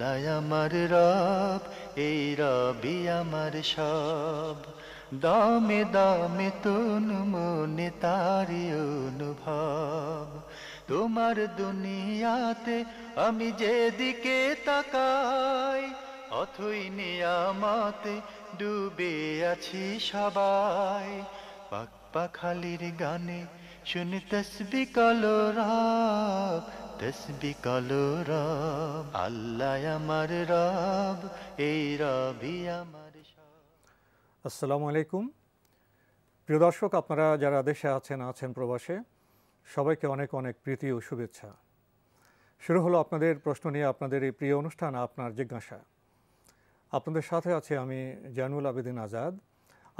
লাই আমার রব, এই রবি আমার সব, দামে দামে তন মনে তারি অনুভব। তোমার দুনিয়াতে আমি যেদিকে তাকাই, অথই নিয়ামতে ডুবে আছি সবাই। পাক পাখালির গানে শুনি তসবি কালো রব, তসবি কালো রব। আল্লাহ আমার রব, এই রবি আমার সব। আসসালামু আলাইকুম। প্রিয় দর্শক, আপনারা যারা দেশে আছেন প্রবাসে, সবাইকে অনেক অনেক প্রীতি ও শুভেচ্ছা। শুরু হলো আপনাদের প্রশ্ন নিয়ে আপনাদের এই প্রিয় অনুষ্ঠান আপনার জিজ্ঞাসা। আপনাদের সাথে আছে আমি জানুল আবেদিন আজাদ।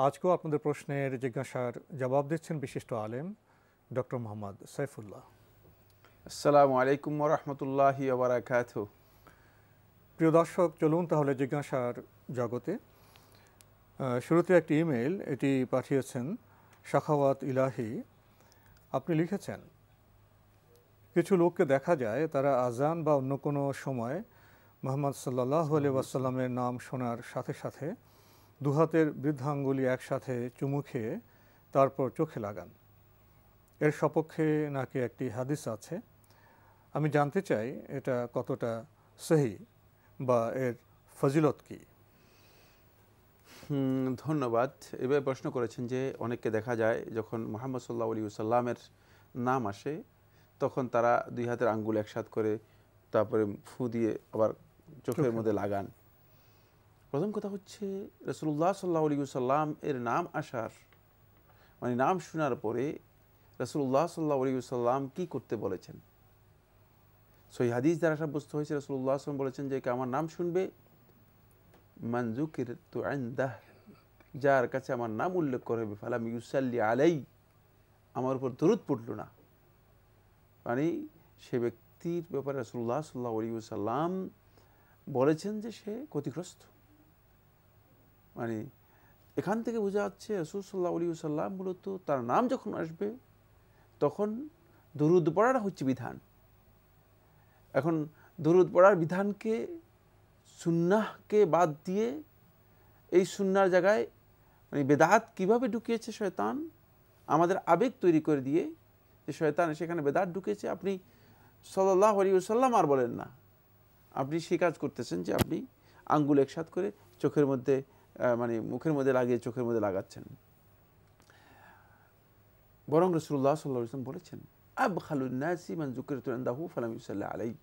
আজকেও আপনাদের প্রশ্নের জিজ্ঞাসার জবাব দিচ্ছেন বিশিষ্ট আলেম ডক্টর মোহাম্মদ সাইফুল্লাহ। আসসালামু আলাইকুম ওয়া রাহমাতুল্লাহি ওয়া বারাকাতুহু। প্রিয় দর্শক, চলুন তাহলে জিজ্ঞাসার জগতে। শুরুতে একটি ইমেইল, এটি পাঠিয়েছেন সাখাওয়াত ইলাহি। আপনি লিখেছেন, কিছু লোককে দেখা যায় তারা আজান বা অন্য কোনো সময় মুহাম্মদ সাল্লাল্লাহু আলাইহি ওয়াসাল্লামের নাম শোনার সাথে সাথে দুহাতের বৃদ্ধাঙ্গুলি একসাথে চুমু খেয়ে তারপর চোখে লাগান। এর সপক্ষে নাকি একটি হাদিস আছে। আমি জানতে চাই এটা কতটা সহি বা এর ফজিলত কি? ধন্যবাদ। এভাবে প্রশ্ন করেছেন যে অনেককে দেখা যায় যখন মুহাম্মদ সাল্লাল্লাহু আলাইহি ওয়াসাল্লামের নাম আসে তখন তারা দুই হাতের আঙ্গুল একসাথ করে তারপরে ফু দিয়ে আবার চোখের মধ্যে লাগান। প্রথম কথা হচ্ছে রাসূলুল্লাহ সাল্লাল্লাহু আলাইহি ওয়াসাল্লাম এর নাম আসার মানে নাম শোনার পরে রাসূলুল্লাহ সাল্লাল্লাহু আলাইহি ওয়াসাল্লাম কি করতে বলেছেন। সহিহ হাদিস দ্বারা সাব্যস্ত হয়েছে রাসূলুল্লাহ সাল্লাল্লাহু আলাইহি ওয়াসাল্লাম বলেছেন যে কে আমার নাম শুনবে, মান যুকিরতু ইনদাহ, যার কাছে আমার নাম উল্লেখ করা হবে, ফালাম ইউসাল্লি আলাই, আমার উপর দরুদ পড়ল না, মানে সে ব্যক্তির ব্যাপারে রাসূলুল্লাহ সাল্লাল্লাহু আলাইহি ওয়াসাল্লাম বলেছেন যে সে ক্ষতিগ্রস্ত। মানে এখান থেকে বোঝা যাচ্ছে রাসূল সাল্লাল্লাহু আলাইহি ওয়াসাল্লাম মূলত তার নাম যখন আসবে তখন দরুদ পড়াটা হচ্ছে বিধান। এখন দরুদ পড়ার বিধানকে, সুন্নাহকে বাদ দিয়ে এই সুন্নার জায়গায় মানে বেদাত কিভাবে ঢুকিয়েছে শয়তান, আমাদের আবেগ তৈরি করে দিয়ে যে শয়তান সেখানে বেদাত ঢুকিয়েছে। আপনি সাল্লাল্লাহু আলাইহি ওয়াসাল্লাম আর বলেন না, আপনি সেই কাজ করতেছেন যে আপনি আঙ্গুল একসাথ করে চোখের মধ্যে মানে মুখের মধ্যে লাগিয়ে চোখের মধ্যে লাগাচ্ছেন। বরং রাসূলুল্লাহ সাল্লাল্লাহু আলাইহি ওয়াসাল্লাম বলেছেন, আবখালুন নাসি মান যুকিরতু ইনদাহু ফালাম ইউসাল্লি আলাইহি,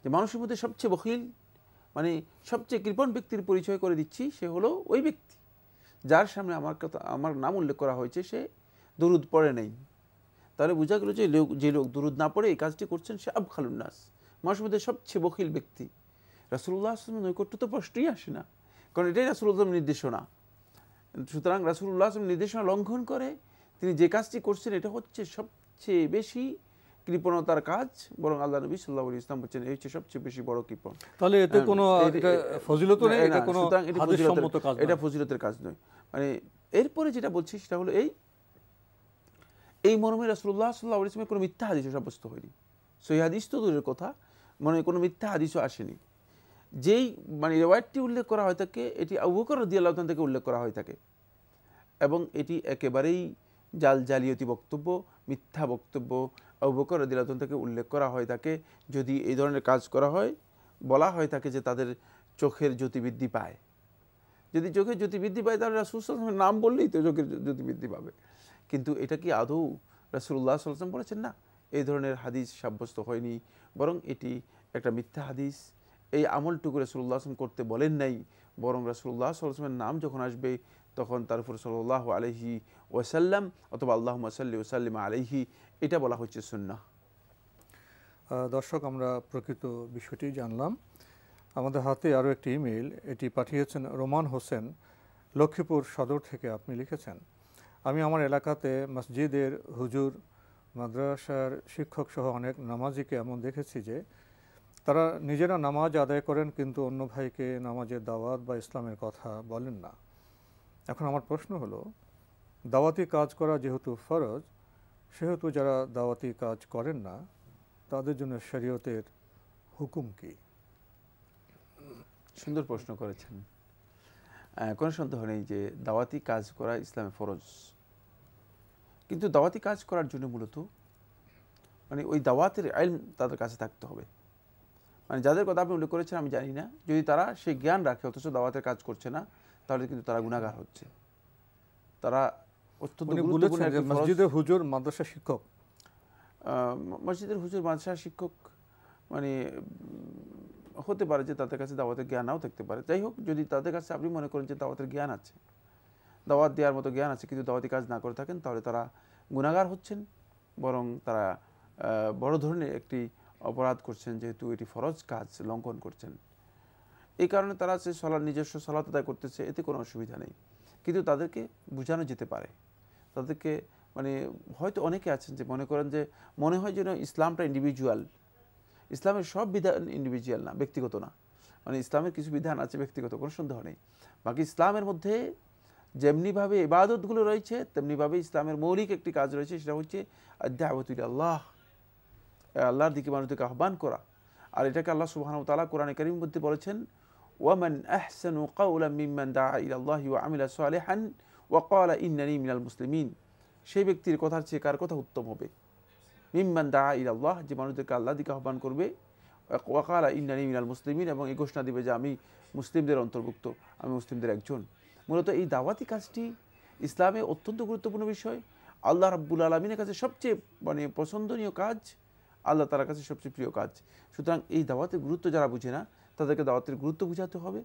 যে মানুষের মধ্যে সবচেয়ে বখিল মানে সবচেয়ে কৃপণ ব্যক্তির পরিচয় করে দিচ্ছি, সে হলো ওই ব্যক্তি যার সামনে আমার নাম উল্লেখ করা হয়েছে সে দরুদ পড়ে নেই। তাহলে বোঝা গেল যে লোক দরুদ না পড়ে এই কাজটি করছেন সে আবখালুন নাস, মানুষের মধ্যে সবচেয়ে বখিল ব্যক্তি। রাসূলুল্লাহ সাল্লাল্লাহু আলাইহি ওয়াসাল্লামের নৈকট্য তো প্রশ্নই আসে না, কারণ এটাই রাসূলুল্লাহর নির্দেশনা। সুতরাং রাসূলুল্লাহ সাল্লাল্লাহু আলাইহি ওয়াসাল্লামের নির্দেশনা লঙ্ঘন করে তিনি যে কাজটি করছেন এটা হচ্ছে সবচেয়ে বেশি কৃপণতার কাজ। বরং আল্লাহ নবী সাল্লাল্লাহু আলাইহি ওয়াসাল্লাম বলেছেন এই হচ্ছে সবচেয়ে বেশি বড় কৃপণ। তাহলে এতে কোনো ফজিলত নেই, এটা কোনো হাদিসসম্মত কাজ নয়, এটা ফজিলতের কাজ নয়। মানে এরপরে যেটা বলছি সেটা হলো এই মর্মে রাসূলুল্লাহ সাল্লাল্লাহু আলাইহি ওয়াসাল্লামের কোনো মিথ্যা হাদিসও সাব্যস্ত হয়নি। সহিহ হাদিস তো দূরের কথা, মানে কোনো মিথ্যা হাদিসও আসেনি। যেই মানে রিওয়ায়াতটি উল্লেখ করা হয় থাকে এটি আবু বকর রাদিয়াল্লাহু তাআলা থেকে উল্লেখ করা হয় থাকে এবং এটি একেবারেই জালিয়াতি বক্তব্য, মিথ্যা বক্তব্য আবু বকর রাদিয়াল্লাহু তাআলা থেকে উল্লেখ করা হয় থাকে। যদি এই ধরনের কাজ করা হয়, বলা হয় থাকে যে তাদের চোখের জ্যোতি বৃদ্ধি পায়। যদি চোখের জ্যোতি বৃদ্ধি পায় তাহলে রাসূল সাল্লাল্লাহু আলাইহি ওয়াসাল্লামের নাম বললেই তো চোখের জ্যোতি বৃদ্ধি পাবে। কিন্তু এটা কি আদৌ রাসূলুল্লাহ সাল্লাল্লাহু আলাইহি ওয়াসাল্লাম বলেছেন? না, এই ধরনের হাদিস সাব্যস্ত হয়নি, বরং এটি একটা মিথ্যা হাদিস। এই আমলটুকু রাসূলুল্লাহ সাল্লাল্লাহু আলাইহি ওয়াসাল্লাম করতে বলেন নাই, বরং রাসূলুল্লাহ সাল্লাল্লাহু আলাইহি ওয়াসাল্লামের নাম যখন আসবে তখন তার উপর সাল্লাল্লাহু আলাইহি ওয়াসাল্লাম অথবা আল্লাহুম্মা সাল্লি ওয়া সাল্লিম আলাইহি এটা বলা হচ্ছে সুন্নাহ। দর্শক, আমরা প্রকৃত বিষয়টি জানলাম। আমাদের হাতে আরও একটি ইমেইল, এটি পাঠিয়েছেন রোমান হোসেন লক্ষ্মীপুর সদর থেকে। আপনি লিখেছেন, আমি আমার এলাকাতে মসজিদের হুজুর, মাদ্রাসার শিক্ষক সহ অনেক নামাজিকে এমন দেখেছি যে তারা নিজেরা নামাজ আদায় করেন কিন্তু অন্য ভাইকে নামাজের দাওয়াত বা ইসলামের কথা বলেন না। এখন আমার প্রশ্ন হলো, দাওয়াতি কাজ করা যেহেতু ফরজ, সেহেতু যারা দাওয়াতি কাজ করেন না তাদের জন্য শরীয়তের হুকুম কি? সুন্দর প্রশ্ন করেছেন। কোনো সন্দেহ নেই যে দাওয়াতি কাজ করা ইসলামে ফরজ, কিন্তু দাওয়াতি কাজ করার জন্য মূলত মানে ওই দাওয়াতের ইলম তাদের কাছে থাকতে হবে। মানে যাদের কথা আপনি উল্লেখ করেছেন আমি জানি না, যদি তারা সেই জ্ঞান রাখে অথচ দাওয়াতের কাজ করছে না, তাহলে কিন্তু তারা গুনাহগার হচ্ছে। তারা অত্যন্ত গুরুত্বপূর্ণ একটি ফরজ। মসজিদের হুজুর মাদ্রাসা শিক্ষক, মসজিদের হুজুর মাদ্রাসা শিক্ষক মানে হতে পারে যে তাদের কাছে দাওয়াতের জ্ঞান নাও থাকতে পারে। যাই হোক, যদি তাদের কাছে আপনি মনে করেন যে দাওয়াতের জ্ঞান আছে, দাওয়াত দেওয়ার মতো জ্ঞান আছে, কিন্তু দাওয়াতি কাজ না করে থাকেন, তাহলে তারা গুনাহগার হচ্ছেন, বরং তারা বড় ধরনের একটি অপরাধ করছেন, যেহেতু এটি ফরজ কাজ লঙ্ঘন করছেন। এই কারণে তারা যে নিজস্ব সালাত আদায় করতেছে, এতে কোনো অসুবিধা নেই, কিন্তু তাদেরকে বোঝানো যেতে পারে। তাদেরকে মানে হয়তো অনেকে আছেন যে মনে করেন যে মনে হয় যেন ইসলামটা ইন্ডিভিজুয়াল। ইসলামের সব বিধান ইন্ডিভিজুয়াল না, ব্যক্তিগত না। মানে ইসলামের কিছু বিধান আছে ব্যক্তিগত, কোনো সন্দেহ নেই। বাকি ইসলামের মধ্যে যেমনিভাবে ইবাদতগুলো রয়েছে, তেমনিভাবে ইসলামের মৌলিক একটি কাজ রয়েছে, সেটা হচ্ছে দাওয়াতু ইলাল্লাহ, আল্লাহর দিকে মানুষদেরকে আহ্বান করা। আর এটাকে আল্লাহ সুবহানাহু ওয়া তাআলা কোরআনে কারীমের মধ্যে বলেছেন, ওয়ামান আহসানু কাওলাম মিম্মান দাআ ইলাল্লাহি ওয়া আমিলা সালিহান ওয়া ক্বালা ইন্নানি মিনাল মুসলিমিন। সেই ব্যক্তির কথার চেয়ে কার কথা উত্তম হবে? মিম্মান দাআ ইলাল্লাহ, যে মানুষদেরকে আল্লাহর দিকে আহ্বান করবে, ওয়া ক্বালা ইন্নানি মিনাল মুসলিমিন, এবং এই ঘোষণা দিবে যে আমি মুসলিমদের অন্তর্ভুক্ত, আমি মুসলিমদের একজন। মূলত এই দাওয়াতি কাজটি ইসলামে অত্যন্ত গুরুত্বপূর্ণ বিষয়। আল্লাহ রাব্বুল আলামিনের কাছে সবচেয়ে মানে পছন্দনীয় কাজ, আল্লাহ তার কাছে সবচেয়ে প্রিয় কাজ। সুতরাং এই দাওয়াতের গুরুত্ব যারা বুঝে না, তাদেরকে দাওয়াতের গুরুত্ব বুঝাতে হবে।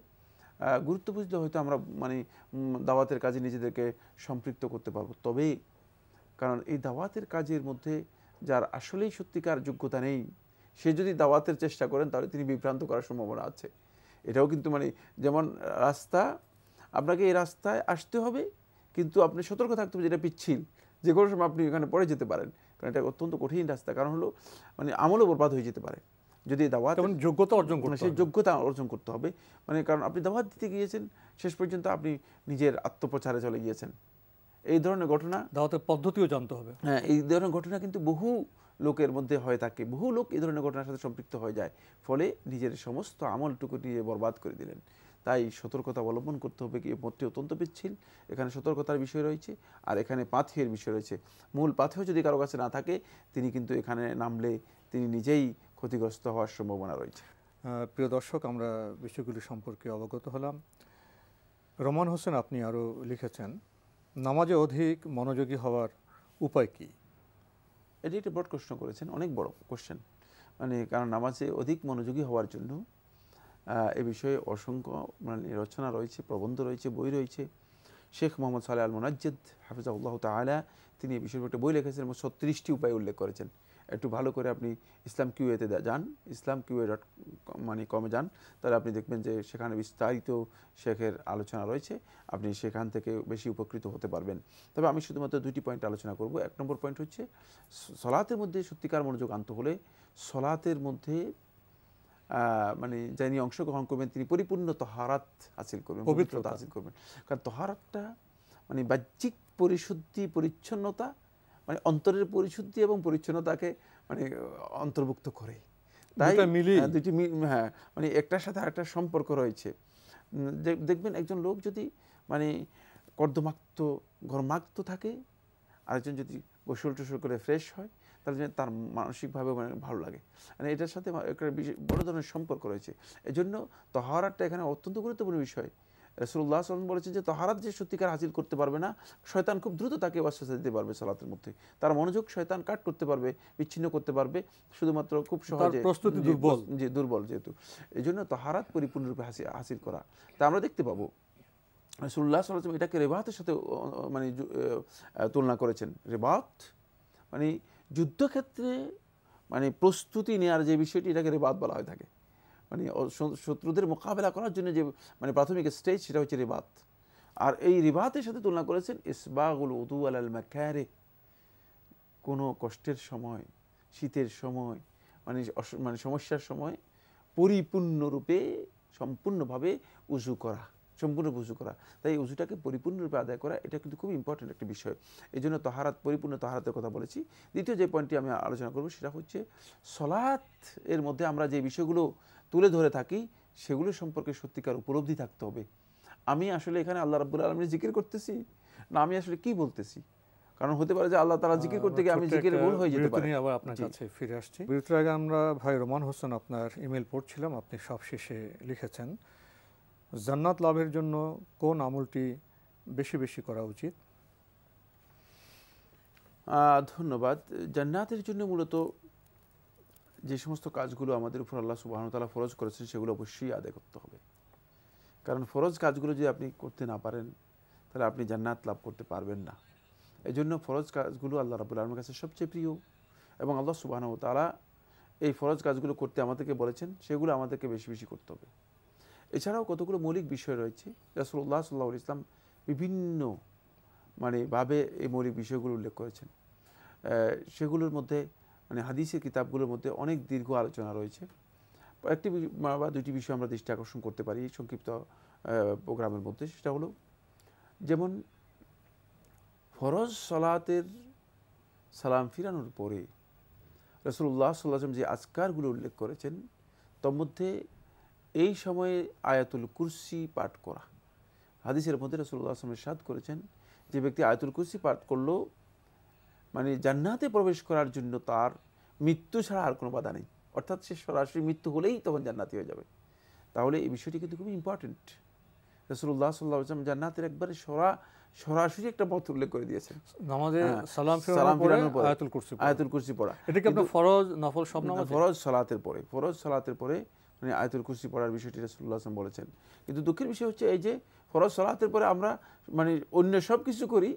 গুরুত্ব বুঝলে হয়তো আমরা মানে দাওয়াতের কাজে নিজেদেরকে সম্পৃক্ত করতে পারবো। তবে কারণ এই দাওয়াতের কাজের মধ্যে যার আসলেই সত্যিকার যোগ্যতা নেই, সে যদি দাওয়াতের চেষ্টা করেন, তাহলে তিনি বিভ্রান্ত করার সম্ভাবনা আছে। এটাও কিন্তু মানে যেমন রাস্তা, আপনাকে এই রাস্তায় আসতে হবে, কিন্তু আপনি সতর্ক থাকতে হবে, যেটা পিচ্ছিল, যে কোনো সময় আপনি এখানে পড়ে যেতে পারেন, কারণ এটা অত্যন্ত কঠিন রাস্তা। কারণ হলো মানে আমলও বরবাদ হয়ে যেতে পারে যদি দাওয়াত যোগ্যতা অর্জন করতে হবে, সেই যোগ্যতা অর্জন করতে হবে। মানে কারণ আপনি দাওয়াত দিতে গিয়েছেন, শেষ পর্যন্ত আপনি নিজের আত্মপ্রচারে চলে গিয়েছেন। এই ধরনের ঘটনা, দাওয়াতের পদ্ধতিও জানতে হবে। হ্যাঁ, এই ধরনের ঘটনা কিন্তু বহু লোকের মধ্যে হয়ে থাকে। বহু লোক এই ধরনের ঘটনার সাথে সম্পৃক্ত হয়ে যায়, ফলে নিজের সমস্ত আমলটুকু নিয়ে বরবাদ করে দিলেন। তাই সতর্কতা অবলম্বন করতে হবে। কি পথটি অত্যন্ত পিচ্ছিল, এখানে সতর্কতার বিষয় রয়েছে, আর এখানে পাথেয়ের বিষয় রয়েছে। মূল পাথেও যদি কারো কাছে না থাকে, তিনি কিন্তু এখানে নামলে তিনি নিজেই ক্ষতিগ্রস্ত হওয়ার সম্ভাবনা রয়েছে। প্রিয় দর্শক, আমরা বিষয়গুলি সম্পর্কে অবগত হলাম। রোমান হোসেন, আপনি আরও লিখেছেন, নামাজে অধিক মনোযোগী হওয়ার উপায় কি? এটি একটা বড় প্রশ্ন করেছেন, অনেক বড় কোশ্চেন। মানে কারণ নামাজে অধিক মনোযোগী হওয়ার জন্য এ বিষয়ে অসংখ্য মানে রচনা রয়েছে, প্রবন্ধ রয়েছে, বই রয়েছে। শেখ মোহাম্মদ সালেহ আল মুনাজ্জিদ হাফিজাহুল্লাহ তাআলা তিনি এই বিষয়ে একটা বই লিখেছেন এবং 36টি উপায় উল্লেখ করেছেন। একটু ভালো করে আপনি ইসলাম কিউএতে যান, islamqa.com-এ যান, তাহলে আপনি দেখবেন যে সেখানে বিস্তারিত শেখের আলোচনা রয়েছে। আপনি সেখান থেকে বেশি উপকৃত হতে পারবেন। তবে আমি শুধুমাত্র দুইটি পয়েন্ট আলোচনা করব। এক নম্বর পয়েন্ট হচ্ছে, সলাতের মধ্যে সত্যিকার মনোযোগ আনতে হলে সলাতের মধ্যে মানে যিনি অংশগ্রহণ করবেন তিনি পরিপূর্ণ তহারাত হাসিল করবেন, পবিত্রতা হাসিল করবেন। কারণ তহারাতটা মানে বাহ্যিক পরিশুদ্ধি, পরিচ্ছন্নতা, মানে অন্তরের পরিশুদ্ধি এবং পরিচ্ছন্নতাকে মানে অন্তর্ভুক্ত করে। তাই দুটি হ্যাঁ মানে একটার সাথে আরেকটা সম্পর্ক রয়েছে। দেখবেন একজন লোক যদি মানে কর্দমাক্ত ঘর্মাক্ত থাকে, আরেকজন যদি গোসল টোসল করে ফ্রেশ হয়, তাহলে তার মানসিকভাবে মানে ভালো লাগে। মানে এটার সাথে একটা বড় ধরনের সম্পর্ক রয়েছে। এই জন্য তহারাতটা এখানে অত্যন্ত গুরুত্বপূর্ণ বিষয়। রাসূলুল্লাহ সাল্লাল্লাহু আলাইহি ওয়াসাল্লাম বলেছেন যে তহারাত যে সত্যিকার হাসিল করতে পারবে না, শয়তান খুব দ্রুত তাকে ওয়াসওয়াসা দিতে পারবে সালাতের মধ্যে। তার মনোযোগ শয়তান কাট করতে পারবে, বিচ্ছিন্ন করতে পারবে, শুধুমাত্র খুব সহজে প্রস্তুতি দুর্বল, দুর্বল যেহেতু। এই জন্য তহারাত পরিপূর্ণরূপে হাসিল করা। তা আমরা দেখতে পাবো রাসূলুল্লাহ সাল্লাল্লাহু আলাইহি ওয়াসাল্লাম এটাকে রিবাতের সাথে মানে তুলনা করেছেন। রিবাত মানে যুদ্ধক্ষেত্রে মানে প্রস্তুতি নেওয়ার যে বিষয়টি, এটাকে রিবাত বলা হয়ে থাকে। মানে শত্রুদের মোকাবেলা করার জন্য যে মানে প্রাথমিক স্টেজ, সেটা হচ্ছে রিবাত। আর এই রিবাতের সাথে তুলনা করেছেন ইসবাগুল উদু আলাল মাকারিহ, কোনো কষ্টের সময়, শীতের সময়, মানে সমস্যার সময় পরিপূর্ণরূপে সম্পূর্ণভাবে উজু করা, সম্পূর্ণরূপে উজু করা। তাই এই উজুটাকে পরিপূর্ণরূপে আদায় করা, এটা কিন্তু খুব ইম্পর্টেন্ট একটা বিষয়। এই জন্য তহারাত, পরিপূর্ণ তহারাতের কথা বলেছি। দ্বিতীয় যে পয়েন্টটি আমি আলোচনা করব সেটা হচ্ছে সলাত এর মধ্যে আমরা যে বিষয়গুলো তুলে ধরে থাকি, সেগুলো সম্পর্কে সত্যিকার উপলব্ধি থাকতে হবে। আমি আসলে এখানে আল্লাহ রাব্বুল আলামিনের জিকির করতেছি না আমি আসলে কি বলতেছি, কারণ হতে পারে যে আল্লাহ তাআলা জিকির করতে গিয়ে আমি জিকিরে ভুল হয়ে যেতে পারে। আবার আপনার কাছে ফিরে আসছি। বিরতির আগে আমরা ভাই রোমান হোসেন আপনার ইমেল পড়ছিলাম, আপনি সবশেষে লিখেছেন জান্নাত লাভের জন্য কোন আমলটি বেশি বেশি করা উচিত? ধন্যবাদ। জান্নাতের জন্য মূলত যে সমস্ত কাজগুলো আমাদের উপর আল্লাহ সুবহানাহু ওয়া তাআলা ফরজ করেছেন সেগুলো অবশ্যই আদায় করতে হবে, কারণ ফরজ কাজগুলো যদি আপনি করতে না পারেন তাহলে আপনি জান্নাত লাভ করতে পারবেন না। এই জন্য ফরজ কাজগুলো আল্লাহ রাব্বুল আলামিনের কাছে সবচেয়ে প্রিয়, এবং আল্লাহ সুবহানাহু ওয়া তাআলা এই ফরজ কাজগুলো করতে আমাদেরকে বলেছেন, সেগুলো আমাদেরকে বেশি বেশি করতে হবে। এছাড়াও কতগুলো মৌলিক বিষয় রয়েছে রাসূলুল্লাহ সাল্লাল্লাহু আলাইহি ওয়াসাল্লাম বিভিন্ন ভাবে এই মৌলিক বিষয়গুলো উল্লেখ করেছেন। সেগুলোর মধ্যে হাদিসের কিতাবগুলোর মধ্যে অনেক দীর্ঘ আলোচনা রয়েছে। একটি বা দুইটি বিষয় আমরা দৃষ্টি আকর্ষণ করতে পারি এই সংক্ষিপ্ত প্রোগ্রামের মধ্যে। সেটা হলো যেমন ফরজ সালাতের সালাম ফিরানোর পরে রাসূলুল্লাহ সাল্লাল্লাহু আলাইহি ওয়াসাল্লাম যে আজকারগুলো উল্লেখ করেছেন তার মধ্যে এই সময়ে আয়াতুল কুরসি পাঠ করা। হাদিসের মধ্যে রাসূলুল্লাহ সাল্লাল্লাহু আলাইহি ওয়াসাল্লাম ইরশাদ করেছেন যে ব্যক্তি আয়াতুল কুরসি পাঠ করলো জান্নাতে প্রবেশ করার জন্য তার মৃত্যু ছাড়া আর কোনো বাধা নেই, অর্থাৎ সে সরাসরি মৃত্যু হলেই তখন জান্নাতি হয়ে যাবে। তাহলে এই বিষয়টি কিন্তু খুবই ইম্পর্টেন্ট। রাসূলুল্লাহ সাল্লাল্লাহু আলাইহি ওয়াসাল্লাম জান্নাতের একবারে সরাসরি একটা পথ উল্লেখ করে দিয়েছেন। নামাজে সালাম ফিরানোর পরে আয়াতুল কুরসি পড়া। এটা কি আপনার ফরজ নফল সব নামাজে? ফরজ সালাতের পরে আয়াতুল কুরসি পড়ার বিষয়টি রাসূলুল্লাহ সাল্লাল্লাহু আলাইহি ওয়াসাল্লাম বলেছেন। কিন্তু দুঃখের বিষয় হচ্ছে এই যে ফরজ সালাতের পরে আমরা অন্য সব কিছু করি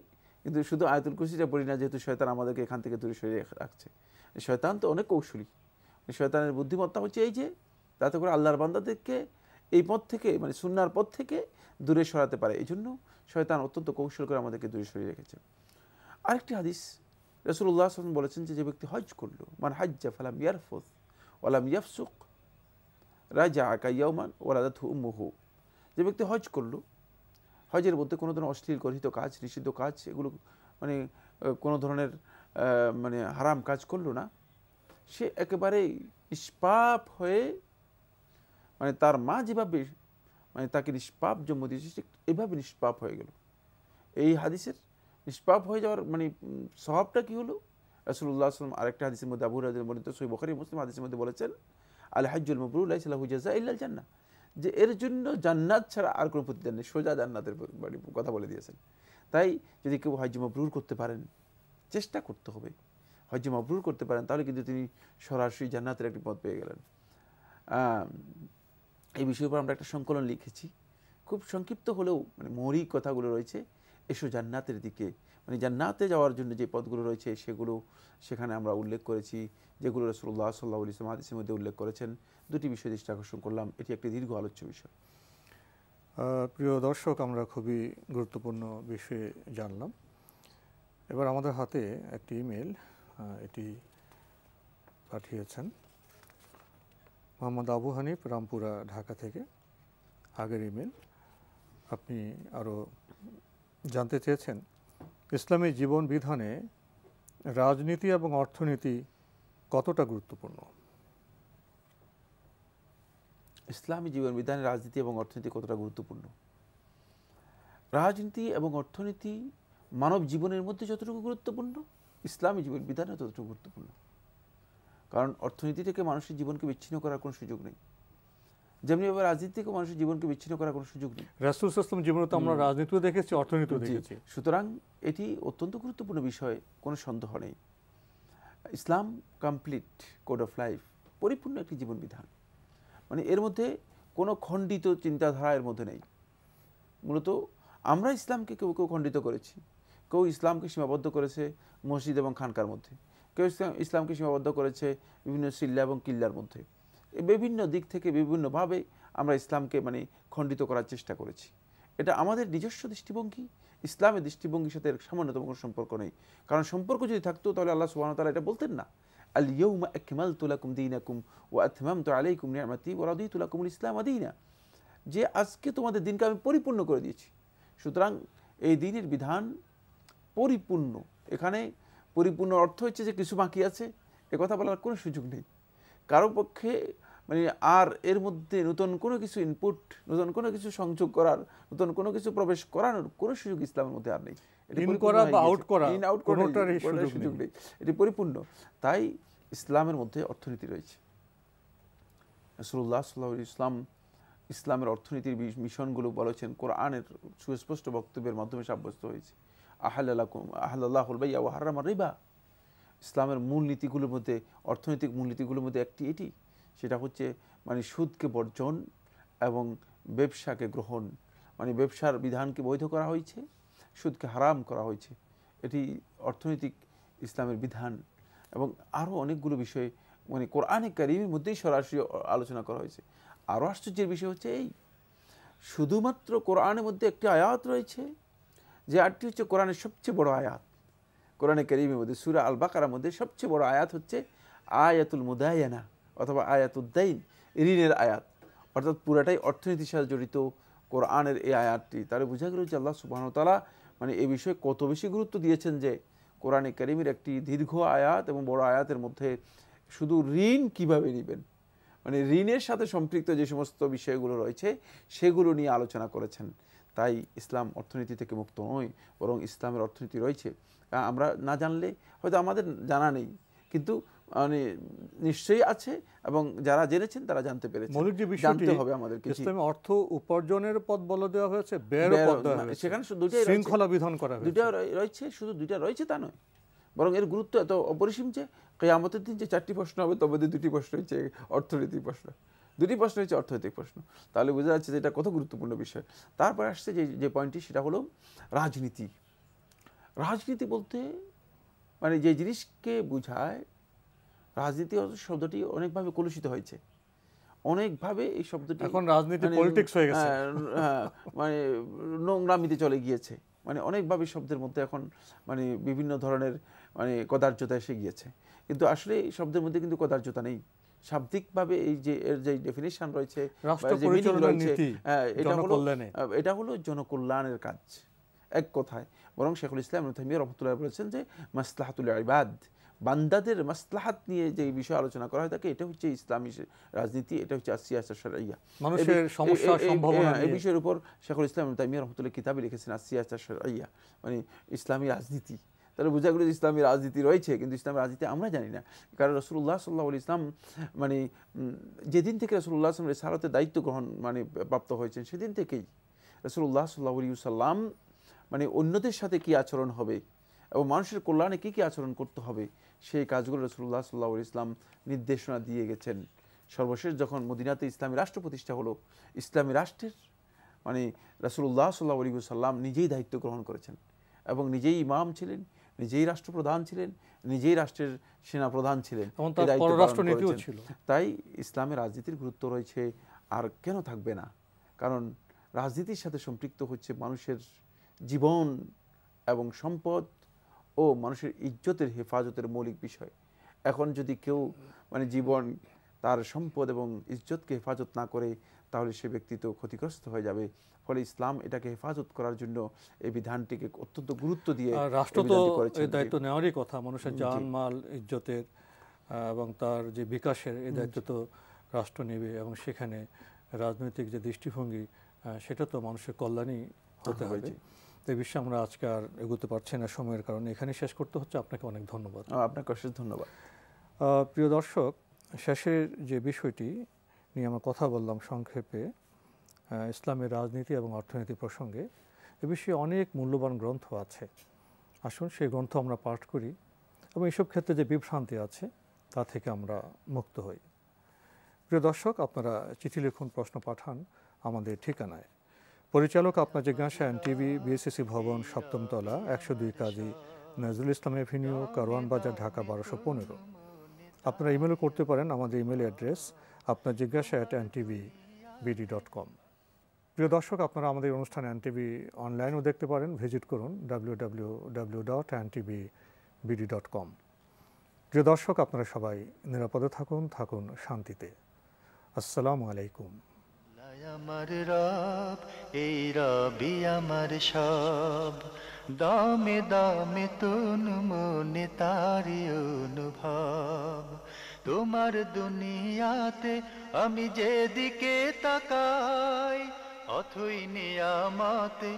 কিন্তু শুধু আয়াতুল কুরসিটা পড়ি না, যেহেতু শয়তান আমাদেরকে এখান থেকে দূরে সরিয়ে রাখছে। শয়তান তো অনেক কৌশলী। শয়তানের বুদ্ধিমত্তা হচ্ছে এই যে তাতে করে আল্লাহর বান্দাদেরকে এই পথ থেকে সুন্নাহর পথ থেকে দূরে সরাতে পারে। এই জন্য শয়তান অত্যন্ত কৌশল করে আমাদেরকে দূরে সরিয়ে রেখেছে। আরেকটি হাদিস রাসূলুল্লাহ সাল্লাল্লাহু আলাইহি ওয়াসাল্লাম বলেছেন যে ব্যক্তি হজ করলো, মান হাজ্জা ফালাম ইয়ারফুস ওয়ালাম ইয়াফসুক রাজাআ কায়াউমান ওয়ালাদাতহু উম্মুহু। যে ব্যক্তি হজ করলো, হজের মধ্যে কোনো ধরনের অশ্লীল গর্হিত কাজ, নিষিদ্ধ কাজ, এগুলো কোনো ধরনের হারাম কাজ করলো না, সে একেবারে নিষ্পাপ হয়ে তার মা যেভাবে তাকে নিষ্পাপ জন্ম দিয়েছে সে এভাবে নিষ্পাপ হয়ে গেল। এই হাদিসের নিষ্পাপ হয়ে যাওয়ার স্বভাবটা কি হলো? রাসূলুল্লাহ সাল্লাল্লাহু আলাইহি ওয়াসাল্লাম আরেকটা হাদিসের মধ্যে আবু হুরায়রা বর্ণিত সহিহ বুখারী মুসলিম হাদিসের মধ্যে বলেছেন আল হাজ্জুল মাবরুর লাইসা লাহু জাযা ইল্লাল জান্নাহ, যে এর জন্য জান্নাত ছাড়া আর কোনো প্রতিদান নেই, সোজা জান্নাতের কথা বলে দিয়েছেন। তাই যদি কেউ হজ মাবরুর করতে পারেন, চেষ্টা করতে হবে হজ মাবরুর করতে পারেন, তাহলে কিন্তু তিনি সরাসরি জান্নাতের একটি পথ পেয়ে গেলেন। এই বিষয়ের উপর আমরা একটা সংকলন লিখেছি, খুব সংক্ষিপ্ত হলেও মৌলিক কথাগুলো রয়েছে। এসো জান্নাতের দিকে, জান্নাতে যাওয়ার জন্য যে পথগুলো রয়েছে সেগুলো সেখানে আমরা উল্লেখ করেছি, যেগুলো রাসূলুল্লাহ সাল্লাল্লাহু আলাইহি ওয়াসাল্লাম হাদিসের মধ্যে উল্লেখ করেছেন। দুটি বিষয় দৃষ্টি আকর্ষণ করলাম, এটি একটি দীর্ঘ আলোচ্য বিষয়। প্রিয় দর্শক, আমরা খুবই গুরুত্বপূর্ণ বিষয়ে জানলাম। এবার আমাদের হাতে একটি ইমেল, এটি পাঠিয়েছেন মোহাম্মদ আবু হানিফ, রামপুরা, ঢাকা থেকে। আগের ইমেল আপনি আরও জানতে চেয়েছেন ইসলামী জীবন বিধানে রাজনীতি এবং অর্থনীতি কতটা গুরুত্বপূর্ণ? ইসলামী জীবন বিধানে রাজনীতি এবং অর্থনীতি কতটা গুরুত্বপূর্ণ? রাজনীতি এবং অর্থনীতি মানব জীবনের মধ্যে যতটুকু গুরুত্বপূর্ণ, ইসলামী জীবন বিধানে ততটুকু গুরুত্বপূর্ণ। কারণ অর্থনীতি থেকে মানুষের জীবনকে বিচ্ছিন্ন করার কোনো সুযোগ নেই, যেমনিভাবে রাজনীতি থেকে মানুষের জীবনকে বিচ্ছিন্ন করার কোনো সুযোগ নেই। রাসূল সাল্লাল্লাহু আলাইহি ওয়াসাল্লাম জীবনে তো আমরা রাজনীতিও দেখেছি, অর্থনীতিও দেখেছি। সুতরাং এটি অত্যন্ত গুরুত্বপূর্ণ বিষয়, কোনো সন্দেহ নেই। ইসলাম কমপ্লিট কোড অফ লাইফ, পরিপূর্ণ একটি জীবন বিধান। এর মধ্যে কোনো খণ্ডিত চিন্তাধারা এর মধ্যে নেই। মূলত আমরা ইসলামকে কেউ কেউ খণ্ডিত করেছি, কেউ ইসলামকে সীমাবদ্ধ করেছে মসজিদ এবং খানকার মধ্যে, কেউ ইসলামকে সীমাবদ্ধ করেছে বিভিন্ন সিল্লা এবং কিল্লার মধ্যে। বিভিন্ন দিক থেকে বিভিন্নভাবে আমরা ইসলামকে খণ্ডিত করার চেষ্টা করেছি। এটা আমাদের নিজস্ব দৃষ্টিভঙ্গি, ইসলামের দৃষ্টিভঙ্গির সাথে সামান্যতম কোনো সম্পর্ক নেই। কারণ সম্পর্ক যদি থাকতো তাহলে আল্লাহ সুবহানাহু ওয়া তাআলা এটা বলতেন না, আল ইয়াউমা আকমালতু লাকুম দীনাকুম ওয়া আতমামতু আলাইকুম নি'মাতি ওয়া রাদিতু লাকুমুল ইসলাম দীনা, যে আজকে তোমাদের দিনকে আমি পরিপূর্ণ করে দিয়েছি। সুতরাং এই দিনের বিধান পরিপূর্ণ। এখানে পরিপূর্ণ অর্থ হচ্ছে যে কিছু বাকি আছে, একথা বলার কোনো সুযোগ নেই। কারো পক্ষে মানে আর এর মধ্যে নতুন কোনো কিছু ইনপুট, নতুন কোনো কিছু সংযোগ করার, নতুন কোনো কিছু প্রবেশ করানোর কোনো সুযোগ ইসলামের মধ্যে আর নেই। ইন করা বা আউট করা কোনোটারই সুযোগ নেই, এটি পরিপূর্ণ। তাই ইসলামের মধ্যে অর্থনীতি রয়েছে। রাসূলুল্লাহ সাল্লাল্লাহু আলাইহি ওয়াসাল্লাম ইসলামের অর্থনীতির মিশনগুলো বলেছেন কোরআনের সুস্পষ্ট বক্তব্যের মাধ্যমে সাব্যস্ত হয়েছে। আহাল্লাহুল বাইয়া ওয়া হারামার রিবা। ইসলামের মূলনীতিগুলোর মধ্যে, অর্থনৈতিক মূলনীতিগুলোর মধ্যে একটি এটি, সেটা হচ্ছে মানে সুদকে বর্জন এবং ব্যবসাকে গ্রহণ, মানে ব্যবসার বিধানকে বৈধ করা হয়েছে, সুদকে হারাম করা হয়েছে। এটি অর্থনৈতিক ইসলামের বিধান। এবং আরও অনেকগুলো বিষয় মানে কোরআনে কারীমের মধ্যেই সরাসরি আলোচনা করা হয়েছে। আরও আশ্চর্যের বিষয় হচ্ছে এই, শুধুমাত্র কোরআনের মধ্যে একটি আয়াত রয়েছে, যে আয়াতটি হচ্ছে কোরআনের সবচেয়ে বড় আয়াত। কোরআনে কারীমের মধ্যে সূরা আল বাকারার মধ্যে সবচেয়ে বড় আয়াত হচ্ছে আয়াতুল মুদায়ানা অথবা আয়াতুদ দাইন, ঋণের আয়াত। অর্থাৎ পুরাটাই অর্থনীতির সাথে জড়িত কোরআনের এই আয়াতটি। তাহলে বোঝা গেল যে আল্লাহ সুবহানাহু ওয়া তাআলা মানে এই বিষয়ে কত বেশি গুরুত্ব দিয়েছেন, যে কোরআনে কারীমের একটি দীর্ঘ আয়াত এবং বড় আয়াতের মধ্যে শুধু ঋণ কিভাবে নেবেন, মানে ঋণের সাথে সম্পৃক্ত যে সমস্ত বিষয়গুলো রয়েছে সেগুলো নিয়ে আলোচনা করেছেন। তাই ইসলাম অর্থনীতি থেকে মুক্ত নয়, বরং ইসলামের অর্থনীতি রয়েছে। আমরা না জানলে হয়তো আমাদের জানা নেই, কিন্তু মানে নিশ্চয়ই আছে, এবং যারা জেনেছেন তারা জানতে পেরেছেন। মৌলিক যে বিষয়টি জানতে হবে আমাদেরকে, ইসলামে অর্থ উপার্জনের পথ বলে দেওয়া হয়েছে, ব্যয়ের পথ দেওয়া হয়েছে, সেখানে দুইটাই শৃঙ্খলা বিধান করা হয়েছে। দুইটা রয়েছে, শুধু দুইটা রয়েছে তা নয়, বরং এর গুরুত্ব এত অপরিসীম যে কিয়ামতের দিন যে 4টি প্রশ্ন হবে তবে 2টি প্রশ্ন হচ্ছে অর্থনৈতিক প্রশ্ন, 2টি প্রশ্ন হচ্ছে অর্থনৈতিক প্রশ্ন। তাহলে বোঝা যাচ্ছে যে এটা কত গুরুত্বপূর্ণ বিষয়। তারপর আসছে যে পয়েন্টটি, সেটা হলো রাজনীতি। রাজনীতি বলতে মানে যে জিনিসকে বোঝায়, রাজনীতি শব্দটি অনেকভাবে কলুষিত হয়েছে, অনেকভাবে এই শব্দটি এখন রাজনীতি পলিটিক্স হয়ে গেছে, মানে নোংরামিতে চলে গিয়েছে। মানে অনেকভাবে শব্দের মধ্যে এখন মানে বিভিন্ন ধরনের মানে কদার্যতা এসে গিয়েছে, কিন্তু আসলে এই শব্দের মধ্যে কিন্তু কদার্যতা নেই। শাব্দিকভাবে এই যে এর যে ডেফিনিশন রয়েছে, এটা হলো জনকল্যাণের কাজ এক কথায়। বরং শেখুল ইসলাম ইবনে তাইমিয়া রাহমাতুল্লাহ বলেছেন যে মাসলাহাতুল ইবাদ, বান্দাদের মাসলাহাত নিয়ে যে বিষয় আলোচনা করা হয় থাকে, এটা হচ্ছে ইসলামী রাজনীতি, এটা হচ্ছে আসিয়াসা শারঈয়া, মানুষের সমস্যা সম্ভাবনা এই বিষয়ের উপর শেখুল ইসলাম ইবনে তাইমিয়া রাহমাতুল্লাহ কিতাবে লিখেছেন আসিয়াসা শারঈয়া, মানে ইসলামী রাজনীতি। তাহলে বোঝা গেল ইসলামী রাজনীতি রয়েছে, কিন্তু ইসলামী রাজনীতি আমরা জানি না। কারণ রাসূলুল্লাহ সাল্লাল্লাহু আলাইহি ওয়াসাল্লাম মানে যেদিন থেকে রাসূলুল্লাহ সাল্লাল্লাহু আলাইহি ওয়াসাল্লাম রিসালাতের দায়িত্ব গ্রহণ মানে প্রাপ্ত হয়েছেন, সেদিন থেকেই রাসূলুল্লাহ সাল্লাল্লাহু আলাইহি ওয়াসাল্লাম মানে অন্যদের সাথে কি আচরণ হবে এবং মানুষের কল্যাণে কি কি আচরণ করতে হবে, সেই কাজগুলো রাসূলুল্লাহ সাল্লাল্লাহু আলাইহি ওয়াসাল্লাম নির্দেশনা দিয়ে গেছেন। সর্বশেষ যখন মদিনাতে ইসলামী রাষ্ট্র প্রতিষ্ঠা হলো, ইসলামী রাষ্ট্রের মানে রাসূলুল্লাহ সাল্লাল্লাহু আলাইহি ওয়াসাল্লাম নিজেই দায়িত্ব গ্রহণ করেছেন এবং নিজেই ইমাম ছিলেন, নিজেই রাষ্ট্রপ্রধান ছিলেন, নিজেই রাষ্ট্রের সেনাপ্রধান ছিলেন, তাই ইসলামের রাজনীতির গুরুত্ব রয়েছে। আর কেন থাকবে না? কারণ রাজনীতির সাথে সম্পৃক্ত হচ্ছে মানুষের জীবন এবং সম্পদ ও মানুষের ইজ্জতের হেফাজতের মৌলিক বিষয়। এখন যদি কেউ মানে জীবন, তার সম্পদ এবং ইজ্জতকে হেফাজত না করে, তাহলে সে ব্যক্তি তো ক্ষতিগ্রস্ত হয়ে যাবে। ফলে ইসলাম এটাকে হেফাজত করার জন্য এই বিধানটিকে অত্যন্ত গুরুত্ব দিয়ে রাষ্ট্র তো এই দায়িত্ব নেওয়ারই কথা, মানুষের জান মাল ইজ্জতের এবং তার যে বিকাশের এই দায়িত্ব তো রাষ্ট্র নেবে, এবং সেখানে রাজনৈতিক যে দৃষ্টিভঙ্গি সেটা তো মানুষের কল্যাণই হতে হবে। এই বিষয়ে আমরা আজকে আর এগোতে পারছি না সময়ের কারণে, এখানে শেষ করতে হচ্ছে। আপনাকে অনেক ধন্যবাদ। আপনাকে অশেষ ধন্যবাদ। প্রিয় দর্শক, শেষের যে বিষয়টি নিয়ে আমরা কথা বললাম সংক্ষেপে, ইসলামের রাজনীতি এবং অর্থনীতি প্রসঙ্গে, এ বিষয়ে অনেক মূল্যবান গ্রন্থ আছে। আসুন সেই গ্রন্থ আমরা পাঠ করি এবং এইসব ক্ষেত্রে যে বিভ্রান্তি আছে তা থেকে আমরা মুক্ত হই। প্রিয় দর্শক, আপনারা চিঠি লিখুন, প্রশ্ন পাঠান আমাদের ঠিকানায়। পরিচালক আপনার জিজ্ঞাসা, NTV, BSCC ভবন, 7ম তলা, 102 কাজী নজরুল ইসলাম এভিনিউ, কারওয়ান বাজার, ঢাকা 1215। আপনারা ইমেলও করতে পারেন। আমাদের ইমেল অ্যাড্রেস আপনার জিজ্ঞাসা @ntvbd.com। প্রিয় দর্শক, আপনারা আমাদের অনুষ্ঠান NTV অনলাইনেও দেখতে পারেন। ভিজিট করুন www.ntvbd.com। প্রিয় দর্শক, আপনারা সবাই নিরাপদে থাকুন, থাকুন শান্তিতে। আসসালামু আলাইকুম। আমার রব, এই রবি আমার সব, দামে দামে তুন মনে তারি অনুভব, তোমার দুনিয়াতে আমি যেদিকে তাকাই অথই নিয়ামতে